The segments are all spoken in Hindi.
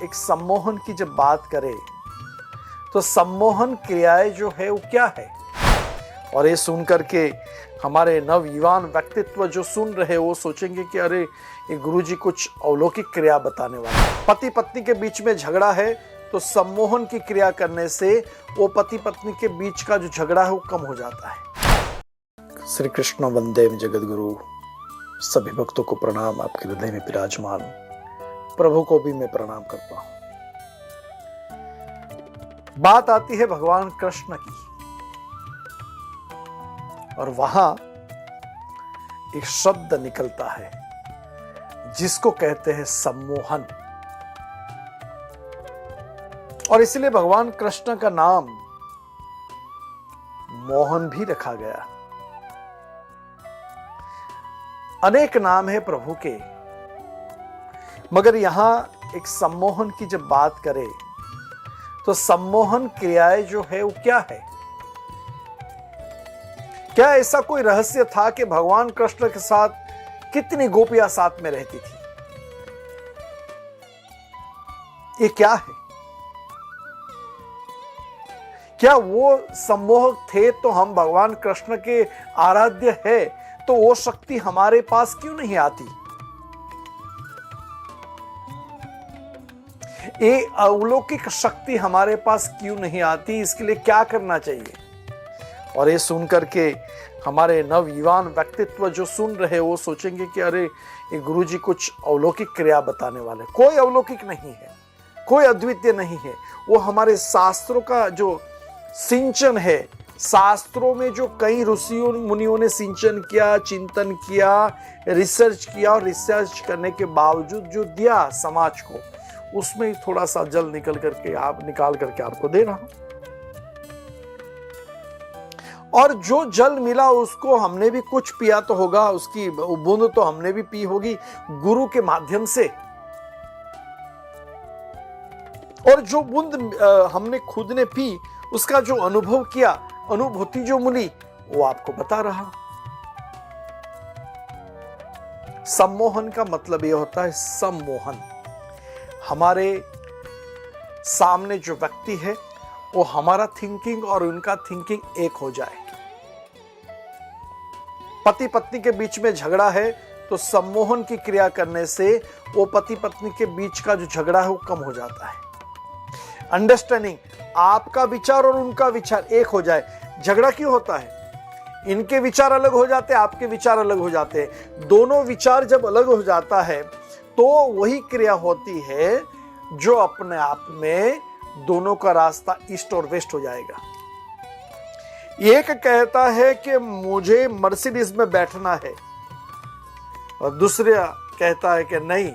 एक सम्मोहन की जब बात करें तो सम्मोहन क्रियाएं जो है वो क्या है, और ये सुन करके हमारे नवयुवान व्यक्तित्व जो सुन रहे वो सोचेंगे कि अरे ये गुरुजी कुछ अलौकिक क्रिया बताने वाले। पति पत्नी के बीच में झगड़ा है तो सम्मोहन की क्रिया करने से वो पति पत्नी के बीच का जो झगड़ा है वो कम हो जाता है। श्री कृष्ण वंदे जगत गुरु। सभी भक्तों को प्रणाम। आपके हृदय में विराजमान प्रभु को भी मैं प्रणाम करता हूं। बात आती है भगवान कृष्ण की, और वहां एक शब्द निकलता है जिसको कहते हैं सम्मोहन, और इसलिए भगवान कृष्ण का नाम मोहन भी रखा गया। अनेक नाम है प्रभु के, मगर यहां एक सम्मोहन की जब बात करें तो सम्मोहन क्रियाएं जो है वो क्या है। क्या ऐसा कोई रहस्य था कि भगवान कृष्ण के साथ कितनी गोपियां साथ में रहती थी? ये क्या है? क्या वो सम्मोहक थे तो हम भगवान कृष्ण के आराध्य है तो वो शक्ति हमारे पास क्यों नहीं आती? ये अलौकिक शक्ति हमारे पास क्यों नहीं आती? इसके लिए क्या करना चाहिए? और ये सुन करके हमारे नवयुवान व्यक्तित्व जो सुन रहे वो सोचेंगे कि अरे ये गुरुजी कुछ अलौकिक क्रिया बताने वाले। कोई अलौकिक नहीं है, कोई अद्वितीय नहीं है। वो हमारे शास्त्रों का जो सिंचन है, शास्त्रों में जो कई ऋषियों मुनियों ने सिंचन किया, चिंतन किया, रिसर्च किया, और रिसर्च करने के बावजूद जो दिया समाज को, उसमें थोड़ा सा जल निकाल करके आपको दे रहा हूं। और जो जल मिला उसको हमने भी कुछ पिया तो होगा, उसकी बूंद तो हमने भी पी होगी गुरु के माध्यम से। और जो बूंद हमने खुद ने पी, उसका जो अनुभव किया, अनुभूति जो मिली, वो आपको बता रहा। सम्मोहन का मतलब यह होता है सम्मोहन। हमारे सामने जो व्यक्ति है वो हमारा थिंकिंग और उनका थिंकिंग एक हो जाए। पति पत्नी के बीच में झगड़ा है तो सम्मोहन की क्रिया करने से वो पति पत्नी के बीच का जो झगड़ा है वो कम हो जाता है। अंडरस्टैंडिंग, आपका विचार और उनका विचार एक हो जाए। झगड़ा क्यों होता है? इनके विचार अलग हो जाते हैं, आपके विचार अलग हो जाते हैं। दोनों विचार जब अलग हो जाता है तो वही क्रिया होती है जो अपने आप में दोनों का रास्ता ईस्ट और वेस्ट हो जाएगा। एक कहता है कि मुझे मर्सिडीज में बैठना है, और दूसरा कहता है कि नहीं,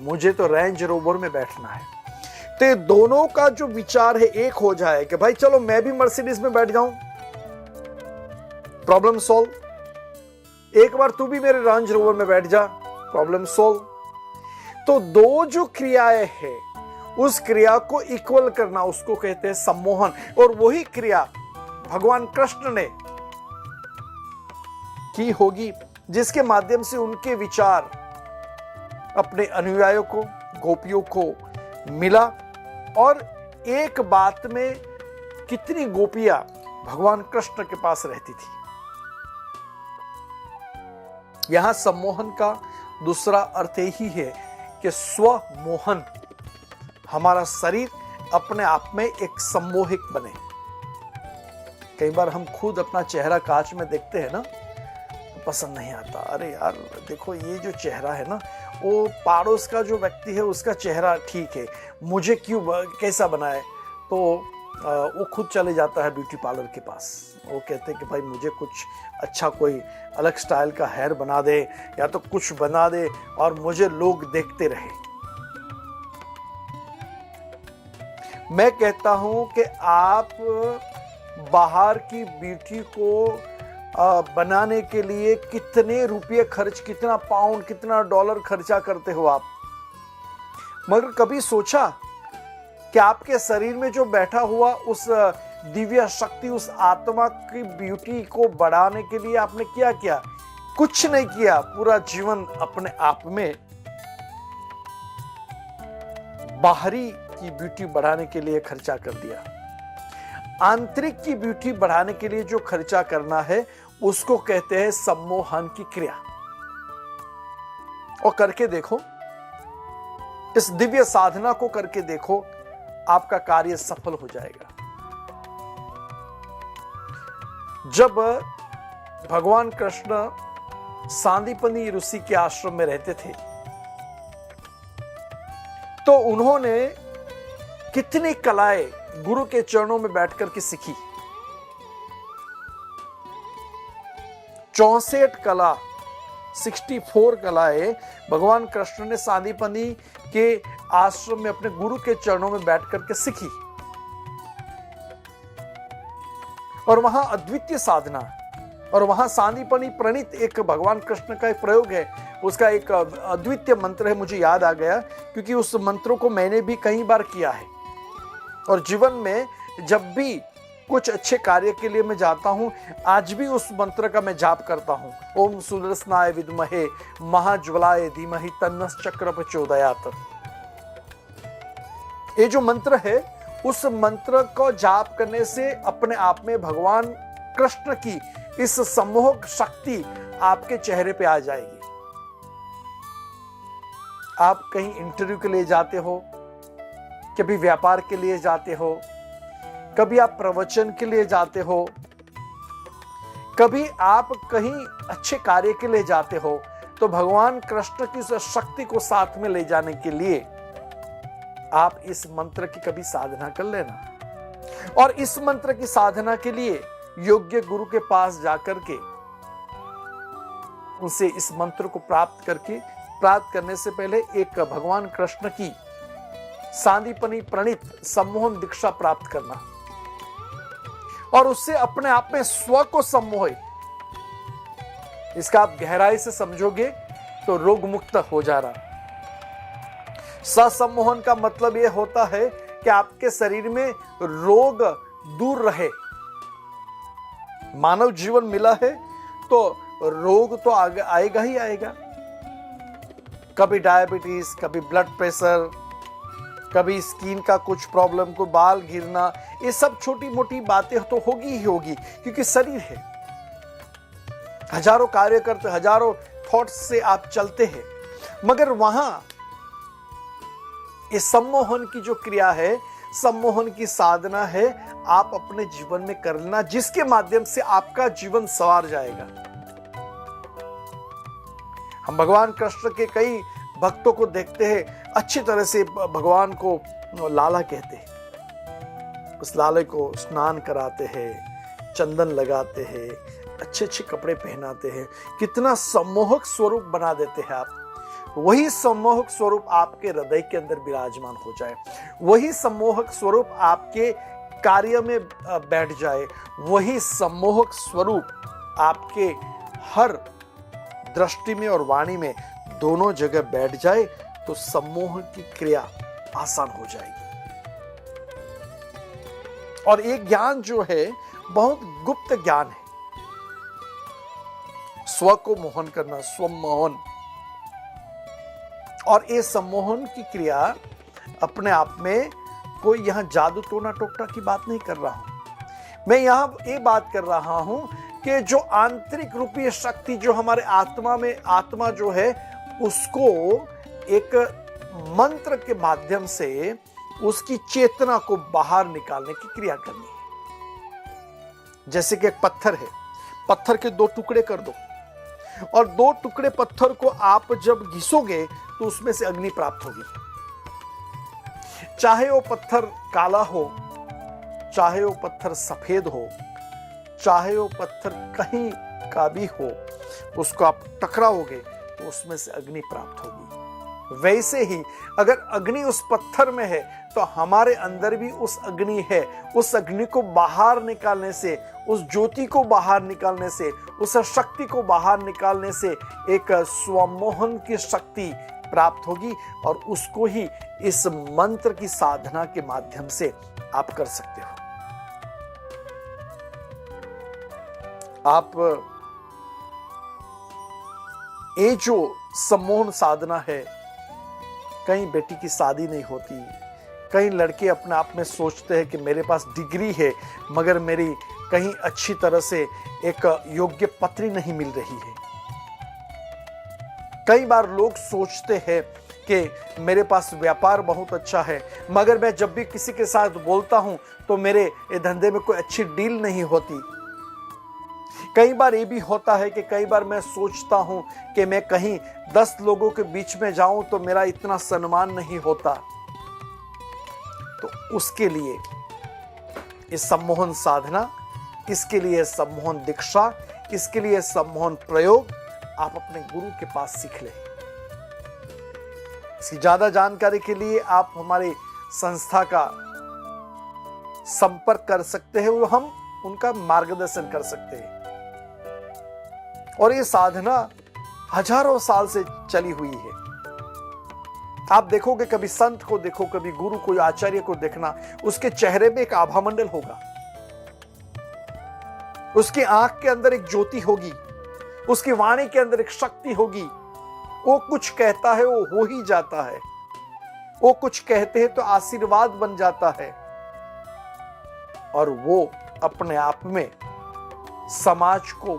मुझे तो रेंज रोवर में बैठना है। तो ये दोनों का जो विचार है एक हो जाए कि भाई चलो मैं भी मर्सिडीज में बैठ जाऊं, प्रॉब्लम सॉल्व। एक बार तू भी मेरे रेंज रोवर में बैठ जा, प्रॉब्लम सॉल्व। तो दो जो क्रियाएं हैं उस क्रिया को इक्वल करना, उसको कहते हैं सम्मोहन। और वही क्रिया भगवान कृष्ण ने की होगी जिसके माध्यम से उनके विचार अपने अनुयायियों को, गोपियों को मिला। और एक बात में कितनी गोपियां भगवान कृष्ण के पास रहती थी। यहां सम्मोहन का दूसरा अर्थ यही है कि स्वमोहन, हमारा शरीर अपने आप में एक सम्मोहिक बने। कई बार हम खुद अपना चेहरा कांच में देखते हैं ना, तो पसंद नहीं आता। अरे यार देखो, ये जो चेहरा है ना, वो पड़ोस का जो व्यक्ति है उसका चेहरा ठीक है, मुझे क्यों कैसा बनाए? तो वो खुद चले जाता है ब्यूटी पार्लर के पास। वो कहते हैं कि भाई मुझे कुछ अच्छा कोई अलग स्टाइल का हेयर बना दे या तो कुछ बना दे और मुझे लोग देखते रहे। मैं कहता हूं कि आप बाहर की ब्यूटी को बनाने के लिए कितने रुपये खर्च, कितना पाउंड, कितना डॉलर खर्चा करते हो आप? मगर कभी सोचा कि आपके शरीर में जो बैठा हुआ उस दिव्य शक्ति, उस आत्मा की ब्यूटी को बढ़ाने के लिए आपने क्या किया? कुछ नहीं किया। पूरा जीवन अपने आप में बाहरी की ब्यूटी बढ़ाने के लिए खर्चा कर दिया। आंतरिक की ब्यूटी बढ़ाने के लिए जो खर्चा करना है उसको कहते हैं सम्मोहन की क्रिया। और करके देखो, इस दिव्य साधना को करके देखो, आपका कार्य सफल हो जाएगा। जब भगवान कृष्ण सांदीपनी ऋषि के आश्रम में रहते थे तो उन्होंने कितनी कलाएं गुरु के चरणों में बैठकर के सीखी। 64 कला, 64 कलाएं भगवान कृष्ण ने सांदीपनी के आश्रम में अपने गुरु के चरणों में बैठकर के सीखी। और वहां अद्वितीय साधना, और वहां सांदीपनी प्रणीत एक भगवान कृष्ण का एक प्रयोग है, उसका एक अद्वितीय मंत्र है, मुझे याद आ गया क्योंकि उस मंत्रों को मैंने भी कई बार किया है। और जीवन में जब भी कुछ अच्छे कार्य के लिए मैं जाता हूं, आज भी उस मंत्र का मैं जाप करता हूं। ओम सुदर्शनाय विद्महे महाज्वलाय धीमहि तन्नः चक्र प्रचोदयात्। ये जो मंत्र है, उस मंत्र को जाप करने से अपने आप में भगवान कृष्ण की इस सम्मोहक शक्ति आपके चेहरे पे आ जाएगी। आप कहीं इंटरव्यू के लिए जाते हो, कभी व्यापार के लिए जाते हो, कभी आप प्रवचन के लिए जाते हो, कभी आप कहीं अच्छे कार्य के लिए जाते हो, तो भगवान कृष्ण की इस शक्ति को साथ में ले जाने के लिए आप इस मंत्र की कभी साधना कर लेना। और इस मंत्र की साधना के लिए योग्य गुरु के पास जाकर के उनसे इस मंत्र को प्राप्त करने से पहले एक भगवान कृष्ण की सांदीपनी प्रणीत सम्मोहन दीक्षा प्राप्त करना, और उससे अपने आप में स्व को सम्मोहित, इसका आप गहराई से समझोगे तो रोग मुक्त हो जाना। ससम्मोहन का मतलब यह होता है कि आपके शरीर में रोग दूर रहे। मानव जीवन मिला है तो रोग तो आएगा ही आएगा। कभी डायबिटीज, कभी ब्लड प्रेशर, कभी स्किन का कुछ प्रॉब्लम, को बाल गिरना, ये सब छोटी मोटी बातें तो होगी ही होगी, क्योंकि शरीर है। हजारों कार्य करते, हजारों थॉट्स से आप चलते हैं, मगर वहां इस सम्मोहन की जो क्रिया है, सम्मोहन की साधना है, आप अपने जीवन में करना, जिसके माध्यम से आपका जीवन संवार जाएगा। हम भगवान कृष्ण के कई भक्तों को देखते हैं, अच्छी तरह से भगवान को लाला कहते हैं। उस लाले को स्नान कराते हैं, चंदन लगाते हैं, अच्छे अच्छे कपड़े पहनाते हैं, कितना सम्मोहक स्वरूप बना देते हैं आप। वही सम्मोहक स्वरूप आपके हृदय के अंदर विराजमान हो जाए, वही सम्मोहक स्वरूप आपके कार्य में बैठ जाए, वही सम्मोहक स्वरूप आपके हर दृष्टि में और वाणी में दोनों जगह बैठ जाए, तो सम्मोहन की क्रिया आसान हो जाएगी। और एक ज्ञान जो है बहुत गुप्त ज्ञान है, स्व को मोहन करना, स्वमोहन। और ये सम्मोहन की क्रिया अपने आप में कोई यहां जादू टोना टोकटा की बात नहीं कर रहा हूं। मैं यहां ये बात कर रहा हूं कि जो आंतरिक रूपी शक्ति जो हमारे आत्मा में, आत्मा जो है, उसको एक मंत्र के माध्यम से उसकी चेतना को बाहर निकालने की क्रिया करनी है। जैसे कि एक पत्थर है, पत्थर के 2 टुकड़े कर दो, और 2 टुकड़े पत्थर को आप जब घिसोगे तो उसमें से अग्नि प्राप्त होगी। चाहे वो पत्थर काला हो, चाहे वो पत्थर सफेद हो, चाहे वो पत्थर कहीं का भी हो, उसको आप टकराओगे तो उसमें से अग्नि प्राप्त होगी। वैसे ही अगर अग्नि उस पत्थर में है तो हमारे अंदर भी उस अग्नि है। उस अग्नि को बाहर निकालने से, उस ज्योति को बाहर निकालने से, उस शक्ति को बाहर निकालने से एक स्वमोहन की शक्ति प्राप्त होगी, और उसको ही इस मंत्र की साधना के माध्यम से आप कर सकते हो। आप ये जो सम्मोहन साधना है, कहीं बेटी की शादी नहीं होती, कई लड़के अपने आप में सोचते हैं कि मेरे पास डिग्री है मगर मेरी कहीं अच्छी तरह से एक योग्य पत्नी नहीं मिल रही है। कई बार लोग सोचते हैं कि मेरे पास व्यापार बहुत अच्छा है मगर मैं जब भी किसी के साथ बोलता हूं तो मेरे धंधे में कोई अच्छी डील नहीं होती। कई बार ये भी होता है कि कई बार मैं सोचता हूं कि मैं कहीं 10 लोगों के बीच में जाऊं तो मेरा इतना सम्मान नहीं होता। तो उसके लिए इस सम्मोहन साधना, इसके लिए सम्मोहन दीक्षा, इसके लिए सम्मोहन प्रयोग आप अपने गुरु के पास सीख लें। इसकी ज्यादा जानकारी के लिए आप हमारे संस्था का संपर्क कर सकते हैं और हम उनका मार्गदर्शन कर सकते हैं। और ये साधना हजारों साल से चली हुई है। आप देखोगे, कभी संत को देखो, कभी गुरु को, आचार्य को देखना, उसके चेहरे में एक आभा मंडल होगा, उसकी आंख के अंदर एक ज्योति होगी, उसकी वाणी के अंदर एक शक्ति होगी। वो कुछ कहता है वो हो ही जाता है, वो कुछ कहते हैं तो आशीर्वाद बन जाता है। और वो अपने आप में समाज को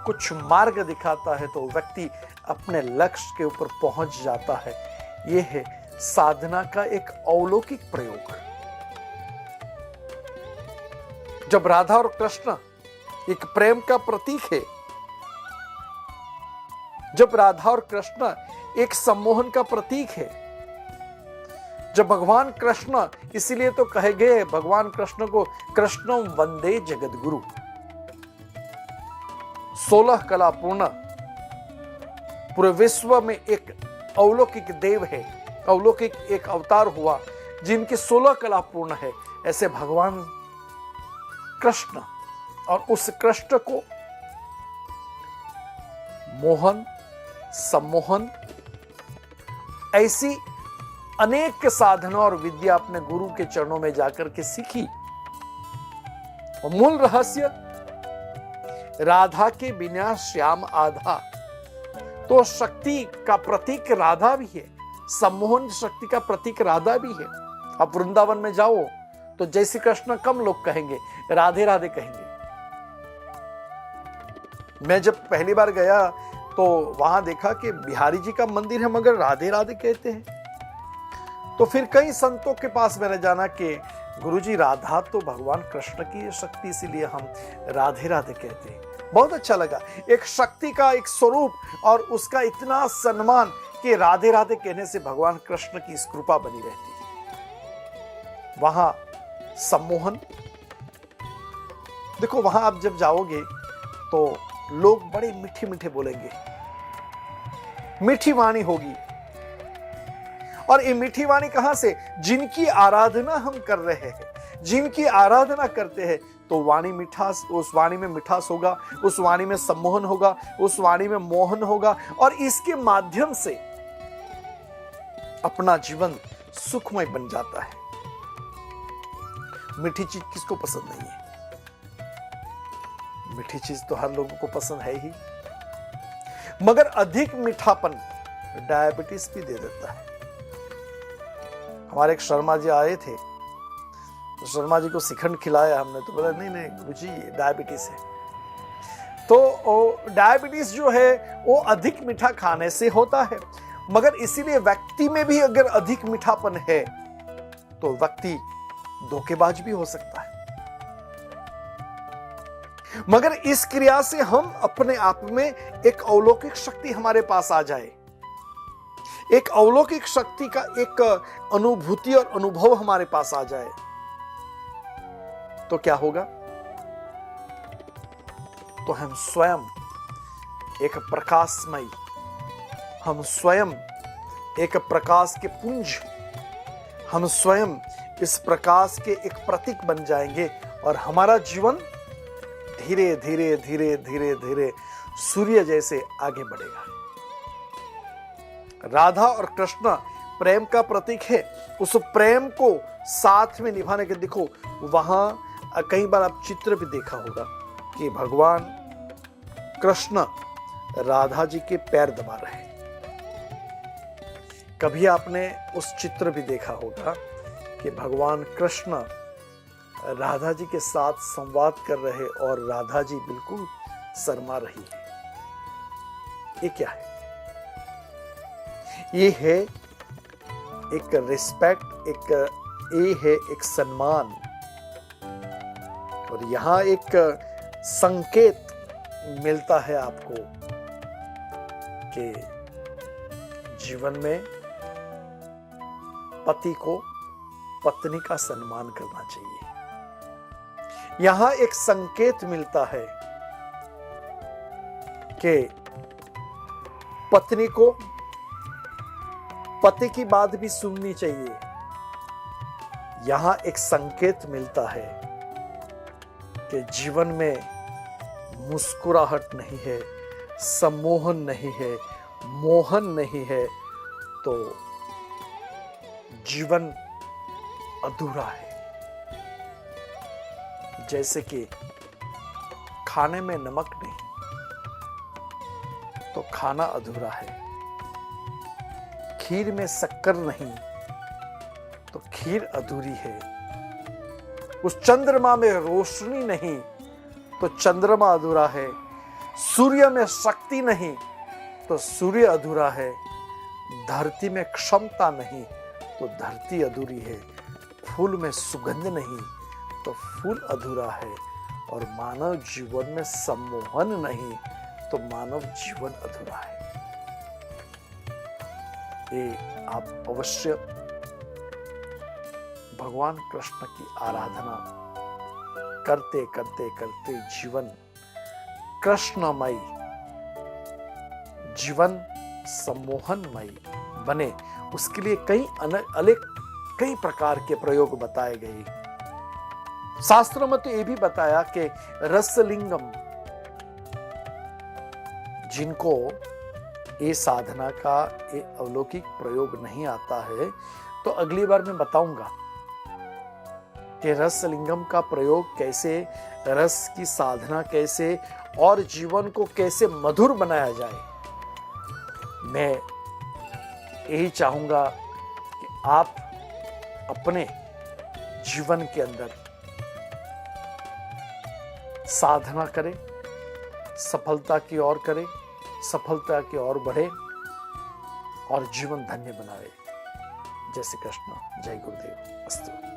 कुछ मार्ग दिखाता है तो व्यक्ति अपने लक्ष्य के ऊपर पहुंच जाता है। यह है साधना का एक अलौकिक प्रयोग। जब राधा और कृष्ण एक प्रेम का प्रतीक है, जब राधा और कृष्ण एक सम्मोहन का प्रतीक है, जब भगवान कृष्ण, इसीलिए तो कहे गए भगवान कृष्ण को कृष्णम वंदे जगत गुरु, 16 कला पूर्ण, पूरे विश्व में एक अलौकिक देव है, अलौकिक एक अवतार हुआ जिनकी 16 कला पूर्ण है। ऐसे भगवान कृष्ण, और उस कृष्ण को मोहन, सम्मोहन, ऐसी अनेक साधना और विद्या अपने गुरु के चरणों में जाकर के सीखी। और मूल रहस्य, राधा के बिना श्याम आधा, तो शक्ति का प्रतीक राधा भी है, सम्मोहन शक्ति का प्रतीक राधा भी है। आप वृंदावन में जाओ तो जय श्री कृष्ण कम लोग कहेंगे, राधे राधे कहेंगे। मैं जब पहली बार गया तो वहां देखा कि बिहारी जी का मंदिर है मगर राधे राधे कहते हैं। तो फिर कई संतों के पास मैंने जाना कि गुरुजी राधा तो भगवान कृष्ण की शक्ति, इसीलिए हम राधे राधे कहते हैं। बहुत अच्छा लगा, एक शक्ति का एक स्वरूप और उसका इतना सम्मान कि राधे राधे कहने से भगवान कृष्ण की इस कृपा बनी रहती है। वहां सम्मोहन देखो, वहां आप जब जाओगे तो लोग बड़े मीठे मीठे बोलेंगे, मीठी वाणी होगी। और ये मीठी वाणी कहां से? जिनकी आराधना हम कर रहे हैं, जिनकी आराधना करते हैं तो वाणी मिठास, उस वाणी में मिठास होगा, उस वाणी में सम्मोहन होगा, उस वाणी में मोहन होगा। और इसके माध्यम से अपना जीवन सुखमय बन जाता है। मीठी चीज किसको पसंद नहीं है? मीठी चीज तो हर लोगों को पसंद है ही, मगर अधिक मीठापन डायबिटीज भी दे देता है। हमारे एक शर्मा जी आए थे, तो शर्मा जी को शिखंड खिलाया हमने, तो बोला नहीं नहीं गुरुजी डायबिटीज है। तो डायबिटीज जो है वो अधिक मीठा खाने से होता है, मगर इसीलिए व्यक्ति में भी अगर अधिक मीठापन है तो व्यक्ति धोखेबाज भी हो सकता है। मगर इस क्रिया से हम अपने आप में एक अलौकिक शक्ति हमारे पास आ जाए, एक अलौकिक शक्ति का एक अनुभूति और अनुभव हमारे पास आ जाए, तो क्या होगा? तो हम स्वयं एक प्रकाशमय, हम स्वयं एक प्रकाश के पुंज, हम स्वयं इस प्रकाश के एक प्रतीक बन जाएंगे और हमारा जीवन धीरे धीरे धीरे धीरे धीरे सूर्य जैसे आगे बढ़ेगा। राधा और कृष्ण प्रेम का प्रतीक है। उस प्रेम को साथ में निभाने के, देखो वहां कई बार आप चित्र भी देखा होगा कि भगवान कृष्ण राधा जी के पैर दबा रहे हैं। कभी आपने उस चित्र भी देखा होगा कि भगवान कृष्ण राधा जी के साथ संवाद कर रहे और राधा जी बिल्कुल शर्मा रही है। ये क्या है? ये है एक रिस्पेक्ट, ये है एक सम्मान, और यहां एक संकेत मिलता है आपको कि जीवन में पति को पत्नी का सम्मान करना चाहिए। यहां एक संकेत मिलता है कि पत्नी को पति की बात भी सुननी चाहिए। यहां एक संकेत मिलता है कि जीवन में मुस्कुराहट नहीं है, सम्मोहन नहीं है, मोहन नहीं है, तो जीवन अधूरा है। जैसे कि खाने में नमक नहीं तो खाना अधूरा है, खीर में शक्कर नहीं तो खीर अधूरी है, उस चंद्रमा में रोशनी नहीं तो चंद्रमा अधूरा है, सूर्य में शक्ति नहीं तो सूर्य अधूरा है, धरती में क्षमता नहीं तो धरती अधूरी है, फूल में सुगंध नहीं तो फूल अधूरा है, और मानव जीवन में सम्मोहन नहीं तो मानव जीवन अधूरा है। ये आप अवश्य भगवान कृष्ण की आराधना करते करते करते जीवन कृष्णमय, जीवन सम्मोहनमय बने, उसके लिए कई प्रकार के प्रयोग बताए गए। शास्त्रों में तो यह भी बताया कि रसलिंगम, जिनको ये साधना का ये अलौकिक प्रयोग नहीं आता है, तो अगली बार मैं बताऊंगा कि रसलिंगम का प्रयोग कैसे, रस की साधना कैसे, और जीवन को कैसे मधुर बनाया जाए। मैं यही चाहूंगा कि आप अपने जीवन के अंदर साधना करें, सफलता की ओर करें, सफलता की ओर बढ़े और जीवन धन्य बनाए। जय श्री कृष्ण, जय गुरुदेव, अस्तु।